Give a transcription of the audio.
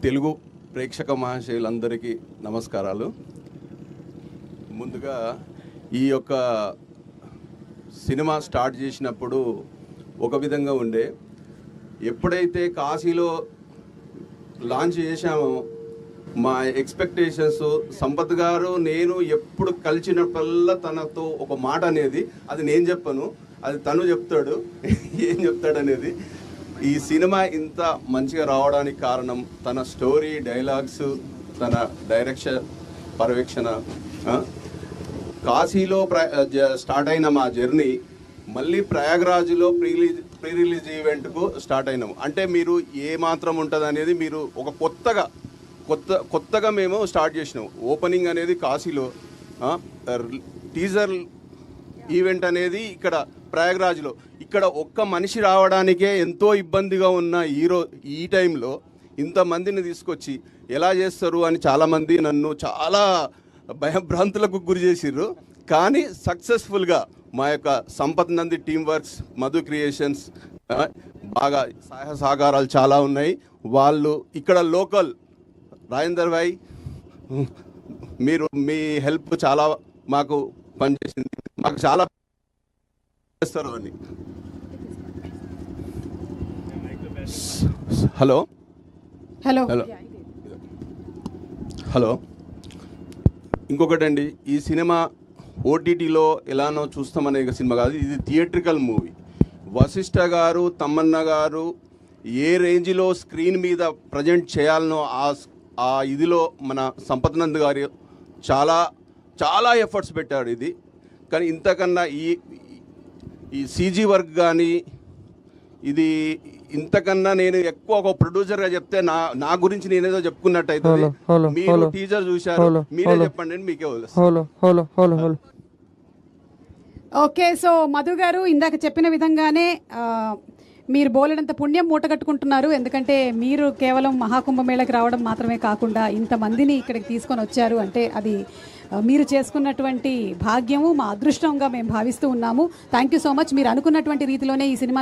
తెలుగు ప్రేక్షక మహాశయులందరికీ నమస్కారాలు. ముందుగా ఈ యొక్క సినిమా స్టార్ట్ చేసినప్పుడు ఒక విధంగా ఉండే, ఎప్పుడైతే కాశీలో లాంచ్ చేశామో మా ఎక్స్పెక్టేషన్స్, సంపత్ గారు నేను ఎప్పుడు కలిసినప్పుడల్లా తనతో ఒక మాట అనేది, అది నేను చెప్పను, అది తను చెప్తాడు ఏం చెప్తాడనేది. ఈ సినిమా ఇంత మంచిగా రావడానికి కారణం తన స్టోరీ, డైలాగ్స్, తన డైరెక్షన్, పర్యవేక్షణ. కాశీలో స్టార్ట్ అయిన మా జర్నీ మళ్ళీ ప్రయాగ్రాజ్లో ప్రీ రిలీజ్ ఈవెంట్కు స్టార్ట్ అయినాము. అంటే మీరు ఏ మాత్రం ఉంటుంది అనేది మీరు ఒక కొత్తగా మేము స్టార్ట్ చేసినాం. ఓపెనింగ్ అనేది కాశీలో, టీజర్ ఈవెంట్ అనేది ఇక్కడ ప్రయాగ్రాజ్లో. ఇక్కడ ఒక్క మనిషి రావడానికే ఎంతో ఇబ్బందిగా ఉన్న ఈ టైంలో ఇంతమందిని తీసుకొచ్చి ఎలా చేస్తారు అని చాలామంది నన్ను చాలా భయభ్రాంతులకు గురి చేసిర్రు. కానీ సక్సెస్ఫుల్గా మా యొక్క Sampath Nandi team works, Madhu creations బాగా సహాయ సహకారాలు చాలా ఉన్నాయి. వాళ్ళు ఇక్కడ లోకల్ రాజేందర్ భాయ్, మీరు మీ హెల్ప్ చాలా మాకు పనిచేసింది, మాకు చాలా చేస్తారు అని. హలో హలో హలో హలో ఇంకొకటండి, ఈ సినిమా ఓటీటీలో ఎలానో చూస్తామనే సినిమా కాదు, ఇది థియేట్రికల్ మూవీ. వశిష్ఠ గారు, తమ్మన్న గారు ఏ రేంజ్లో స్క్రీన్ మీద ప్రజెంట్ చేయాలనో ఆ ఇదిలో మన సంపత్ నంద్ గారు చాలా చాలా ఎఫర్ట్స్ పెట్టాడు ఇది. కానీ ఇంతకన్నా ఈ సీజీ వర్క్ కానీ ఇది ఇంతకన్నా నేను ఎక్కువ ఒక ప్రొడ్యూసర్గా చెప్తే నా గురించి నేనేదో చెప్పుకున్నట్టు అవుతుంది. మీరు టీజర్ చూశారు, మీరే చెప్పండి, మీకే వదిలేస్తాను. ఓకే, సో మధు గారు ఇందాక చెప్పిన విధంగానే మీరు బోలెడంత పుణ్యం మూటగట్టుకుంటున్నారు. ఎందుకంటే మీరు కేవలం మహాకుంభమేళకి రావడం మాత్రమే కాకుండా ఇంతమందిని ఇక్కడికి తీసుకొని వచ్చారు అంటే అది మీరు చేసుకున్నటువంటి భాగ్యము, మా అదృష్టంగా మేము భావిస్తూ ఉన్నాము. Thank you so much. మీరు అనుకున్నటువంటి రీతిలోనే ఈ సినిమా